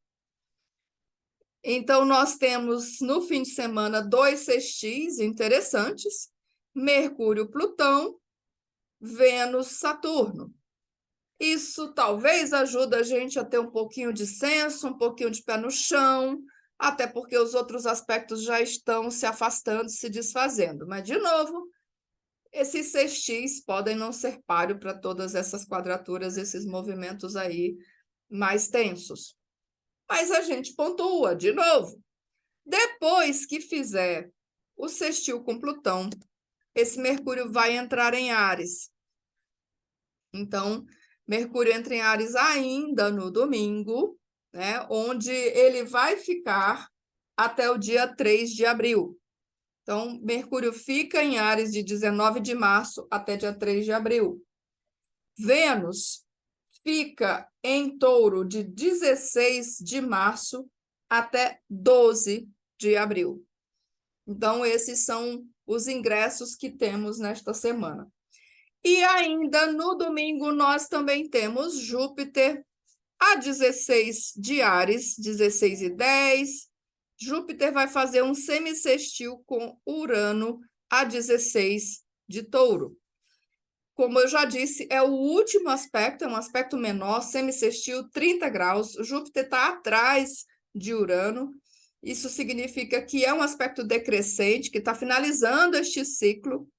Então, nós temos no fim de semana 2 sextis interessantes: Mercúrio, Plutão, Vênus, Saturno. Isso talvez ajude a gente a ter um pouquinho de senso, um pouquinho de pé no chão, até porque os outros aspectos já estão se afastando, se desfazendo. Mas, de novo, esses sextis podem não ser páreo para todas essas quadraturas, esses movimentos aí mais tensos. Mas a gente pontua, de novo. Depois que fizer o sextil com Plutão, esse Mercúrio vai entrar em Áries. Então, Mercúrio entra em Áries ainda no domingo, né, onde ele vai ficar até o dia 3 de abril. Então, Mercúrio fica em Áries de 19 de março até dia 3 de abril. Vênus fica em Touro de 16 de março até 12 de abril. Então, esses são os ingressos que temos nesta semana. E ainda no domingo, nós também temos Júpiter a 16 de Áries, 16 e 10. Júpiter vai fazer um semissextil com Urano a 16 de Touro. Como eu já disse, é o último aspecto, é um aspecto menor, semissextil, 30 graus. Júpiter está atrás de Urano. Isso significa que é um aspecto decrescente, que está finalizando este ciclo.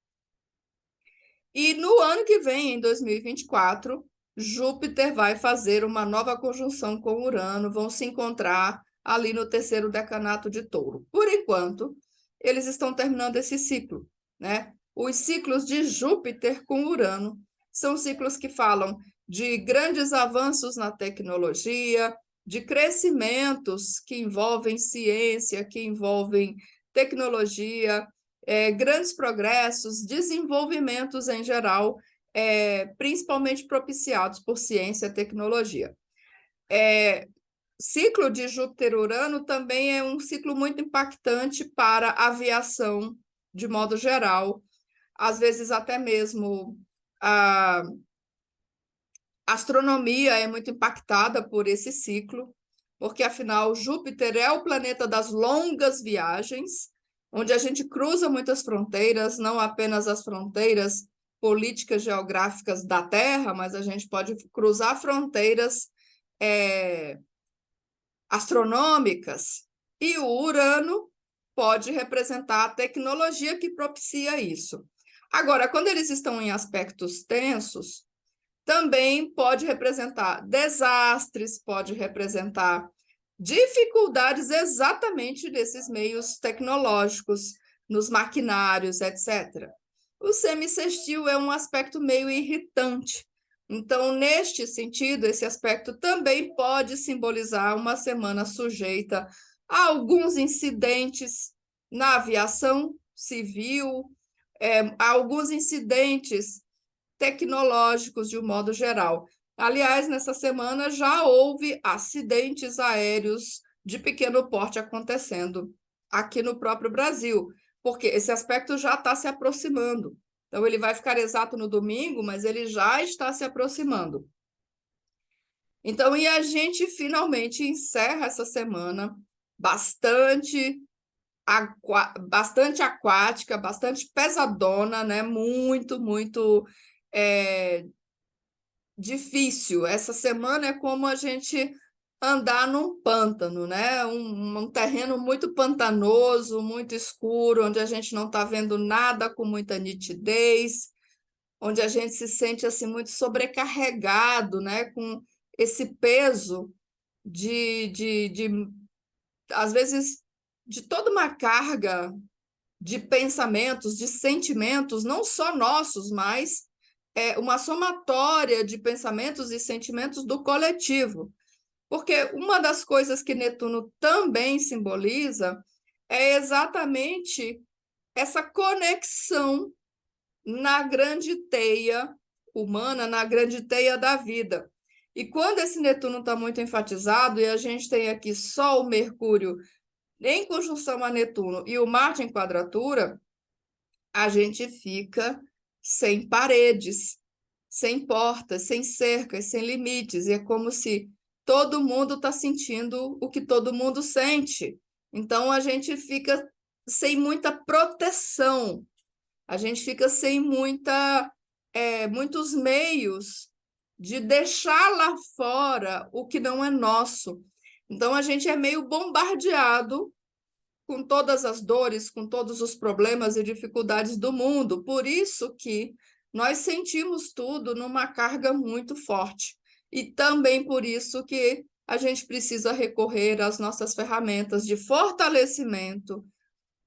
E no ano que vem, em 2024, Júpiter vai fazer uma nova conjunção com Urano, vão se encontrar ali no terceiro decanato de Touro. Por enquanto, eles estão terminando esse ciclo, né? Os ciclos de Júpiter com Urano são ciclos que falam de grandes avanços na tecnologia, de crescimentos que envolvem ciência, que envolvem tecnologia, grandes progressos, desenvolvimentos em geral, principalmente propiciados por ciência e tecnologia. Ciclo de Júpiter-Urano também é um ciclo muito impactante para a aviação, de modo geral. Às vezes, até mesmo a astronomia é muito impactada por esse ciclo, porque, afinal, Júpiter é o planeta das longas viagens, onde a gente cruza muitas fronteiras, não apenas as fronteiras políticas geográficas da Terra, mas a gente pode cruzar fronteiras astronômicas. E o Urano pode representar a tecnologia que propicia isso. Agora, quando eles estão em aspectos tensos, também pode representar desastres, pode representar dificuldades exatamente nesses meios tecnológicos, nos maquinários, etc. O semissextil é um aspecto meio irritante. Então, neste sentido, esse aspecto também pode simbolizar uma semana sujeita a alguns incidentes na aviação civil, a alguns incidentes tecnológicos de um modo geral. Aliás, nessa semana já houve acidentes aéreos de pequeno porte acontecendo aqui no próprio Brasil, porque esse aspecto já está se aproximando. Então, ele vai ficar exato no domingo, mas ele já está se aproximando. Então, e a gente finalmente encerra essa semana bastante aquática, bastante pesadona, né? Muito difícil. Essa semana é como a gente andar num pântano, né? Um terreno muito pantanoso, muito escuro, onde a gente não está vendo nada com muita nitidez, onde a gente se sente assim muito sobrecarregado, né? Com esse peso de às vezes, de toda uma carga de pensamentos, de sentimentos, não só nossos, mas uma somatória de pensamentos e sentimentos do coletivo. Porque uma das coisas que Netuno também simboliza é exatamente essa conexão na grande teia humana, na grande teia da vida. E quando esse Netuno está muito enfatizado, e a gente tem aqui Sol, Mercúrio em conjunção a Netuno e o Marte em quadratura, a gente fica sem paredes, sem portas, sem cercas, sem limites. E é como se todo mundo está sentindo o que todo mundo sente. Então, a gente fica sem muita proteção, a gente fica sem muitos meios de deixar lá fora o que não é nosso. Então, a gente é meio bombardeado com todas as dores, com todos os problemas e dificuldades do mundo. Por isso que nós sentimos tudo numa carga muito forte. E também por isso que a gente precisa recorrer às nossas ferramentas de fortalecimento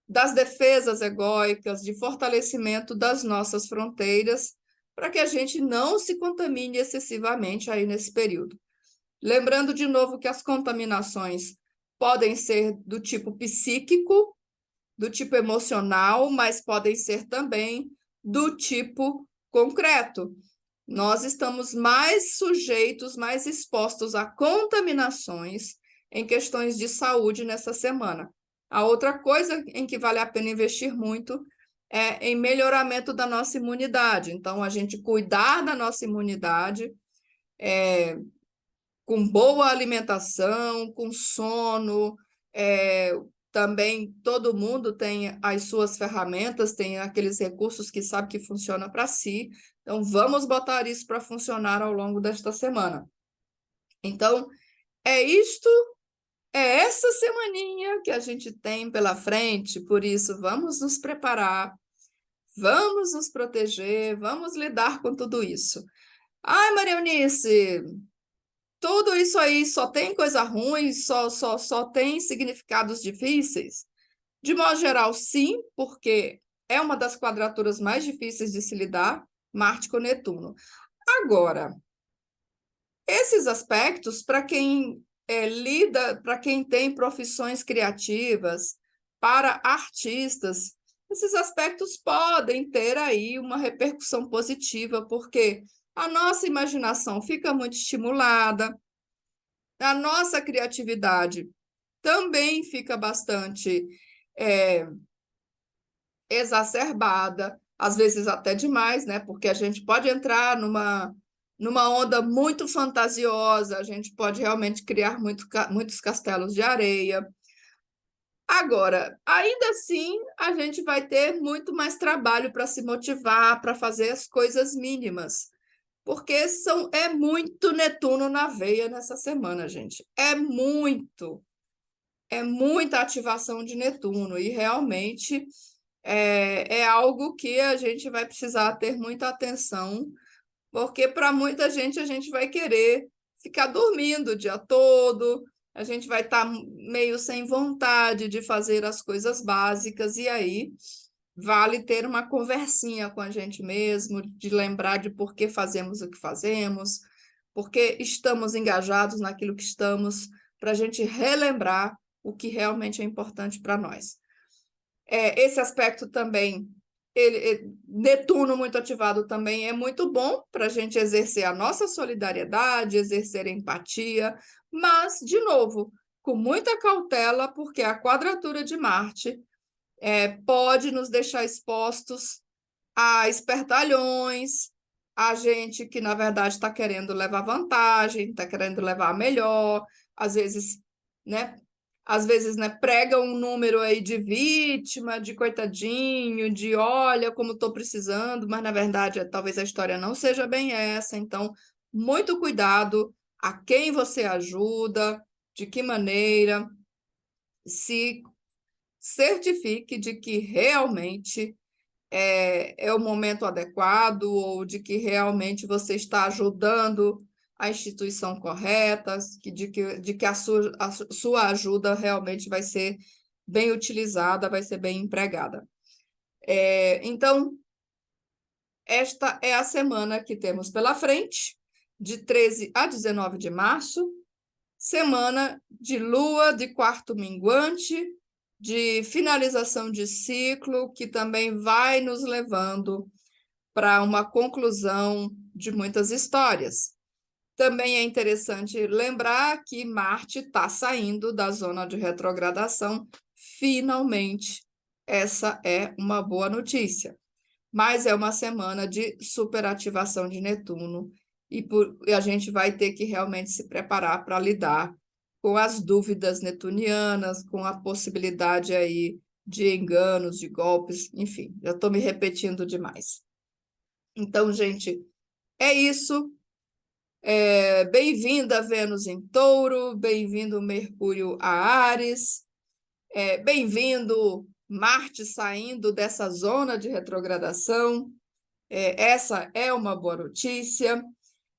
das defesas egóicas, de fortalecimento das nossas fronteiras, para que a gente não se contamine excessivamente aí nesse período. Lembrando de novo que as contaminações podem ser do tipo psíquico, do tipo emocional, mas podem ser também do tipo concreto. Nós estamos mais sujeitos, mais expostos a contaminações em questões de saúde nessa semana. A outra coisa em que vale a pena investir muito é em melhoramento da nossa imunidade. Então, a gente cuidar da nossa imunidade com boa alimentação, com sono, também todo mundo tem as suas ferramentas, tem aqueles recursos que sabe que funciona para si. Então, vamos botar isso para funcionar ao longo desta semana. Então, é essa semaninha que a gente tem pela frente, por isso, vamos nos preparar, vamos nos proteger, vamos lidar com tudo isso. Ai, Maria Eunice, tudo isso aí só tem coisa ruim, só tem significados difíceis? De modo geral, sim, porque é uma das quadraturas mais difíceis de se lidar, Marte com Netuno. Agora, esses aspectos, para quem lida, para quem tem profissões criativas, para artistas, esses aspectos podem ter aí uma repercussão positiva, porque a nossa imaginação fica muito estimulada, a nossa criatividade também fica bastante exacerbada, às vezes até demais, né? Porque a gente pode entrar numa onda muito fantasiosa, a gente pode realmente criar muitos castelos de areia. Agora, ainda assim, a gente vai ter muito mais trabalho para se motivar, para fazer as coisas mínimas, porque é muito Netuno na veia nessa semana, gente. É muita ativação de Netuno, e realmente é algo que a gente vai precisar ter muita atenção, porque para muita gente a gente vai querer ficar dormindo o dia todo, a gente vai estar meio sem vontade de fazer as coisas básicas, e aí vale ter uma conversinha com a gente mesmo, de lembrar de por que fazemos o que fazemos, porque estamos engajados naquilo que estamos, para a gente relembrar o que realmente é importante para nós. Esse aspecto também, Netuno muito ativado também é muito bom para a gente exercer a nossa solidariedade, exercer empatia, mas, de novo, com muita cautela, porque a quadratura de Marte pode nos deixar expostos a espertalhões, a gente que, na verdade, está querendo levar vantagem, está querendo levar melhor, às vezes, né? Às vezes, né, prega um número aí de vítima, de coitadinho, de olha como estou precisando, mas, na verdade, talvez a história não seja bem essa. Então, muito cuidado a quem você ajuda, de que maneira, se certifique de que realmente é o momento adequado ou de que realmente você está ajudando a instituição correta, de que a sua ajuda realmente vai ser bem utilizada, vai ser bem empregada. Então, esta é a semana que temos pela frente, de 13 a 19 de março, semana de lua de quarto minguante, de finalização de ciclo, que também vai nos levando para uma conclusão de muitas histórias. Também é interessante lembrar que Marte está saindo da zona de retrogradação, finalmente. Essa é uma boa notícia. Mas é uma semana de superativação de Netuno, e a gente vai ter que realmente se preparar para lidar com as dúvidas netunianas, com a possibilidade aí de enganos, de golpes, enfim, já estou me repetindo demais. Então, gente, é isso. Bem-vinda Vênus em Touro, bem-vindo Mercúrio a Áries, bem-vindo Marte saindo dessa zona de retrogradação. Essa é uma boa notícia.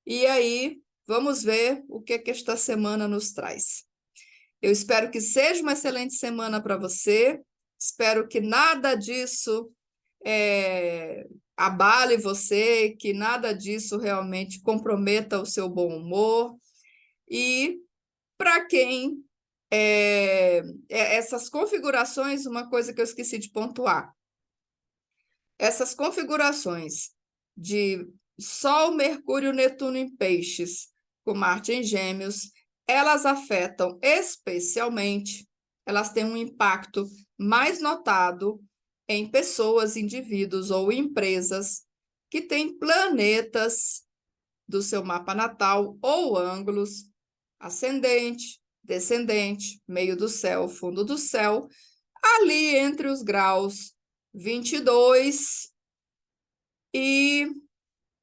E aí, vamos ver o que esta semana nos traz. Eu espero que seja uma excelente semana para você. Espero que nada disso abale você, que nada disso realmente comprometa o seu bom humor. E para quem essas configurações, uma coisa que eu esqueci de pontuar, essas configurações de Sol, Mercúrio, Netuno em Peixes, com Marte em Gêmeos, elas afetam especialmente, elas têm um impacto mais notado em pessoas, indivíduos ou empresas que têm planetas do seu mapa natal ou ângulos ascendente, descendente, meio do céu, fundo do céu, ali entre os graus 22 e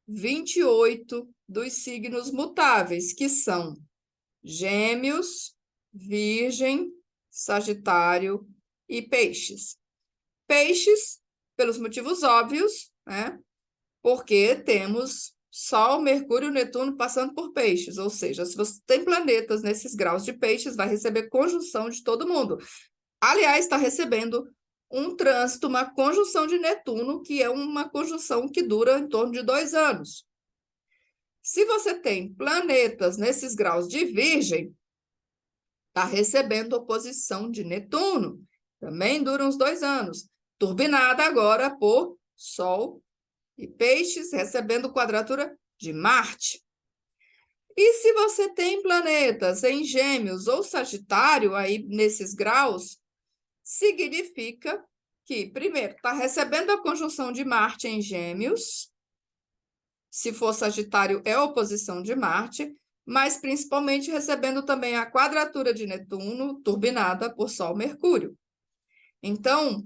28 dos signos mutáveis, que são Gêmeos, Virgem, Sagitário e Peixes. Peixes, pelos motivos óbvios, né? Porque temos Sol, Mercúrio, Netuno passando por Peixes, ou seja, se você tem planetas nesses graus de Peixes, vai receber conjunção de todo mundo. Aliás, está recebendo um trânsito, uma conjunção de Netuno, que é uma conjunção que dura em torno de 2 anos. Se você tem planetas nesses graus de Virgem, está recebendo oposição de Netuno, também dura uns 2 anos, turbinada agora por Sol e Peixes, recebendo quadratura de Marte. E se você tem planetas em Gêmeos ou Sagitário, aí nesses graus, significa que, primeiro, está recebendo a conjunção de Marte em Gêmeos, se for Sagitário, é oposição de Marte, mas principalmente recebendo também a quadratura de Netuno, turbinada por Sol e Mercúrio. Então,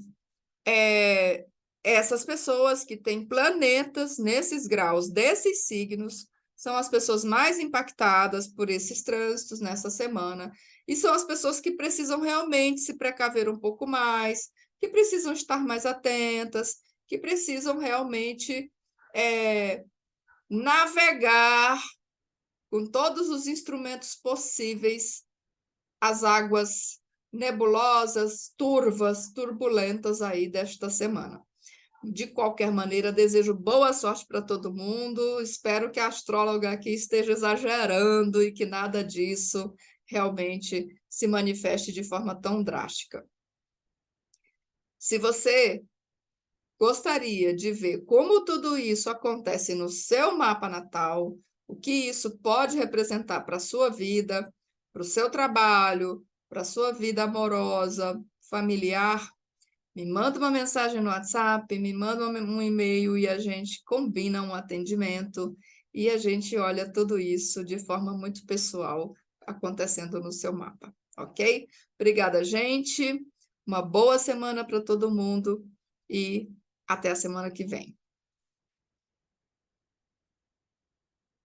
essas pessoas que têm planetas nesses graus, desses signos, são as pessoas mais impactadas por esses trânsitos nessa semana, e são as pessoas que precisam realmente se precaver um pouco mais, que precisam estar mais atentas, que precisam realmente navegar com todos os instrumentos possíveis as águas nebulosas, turvas, turbulentas aí desta semana. De qualquer maneira, desejo boa sorte para todo mundo. Espero que a astróloga aqui esteja exagerando e que nada disso realmente se manifeste de forma tão drástica. Se você gostaria de ver como tudo isso acontece no seu mapa natal, o que isso pode representar para a sua vida, para o seu trabalho, para a sua vida amorosa, familiar, me manda uma mensagem no WhatsApp, me manda um e-mail e a gente combina um atendimento e a gente olha tudo isso de forma muito pessoal acontecendo no seu mapa, ok? Obrigada, gente. Uma boa semana para todo mundo e até a semana que vem.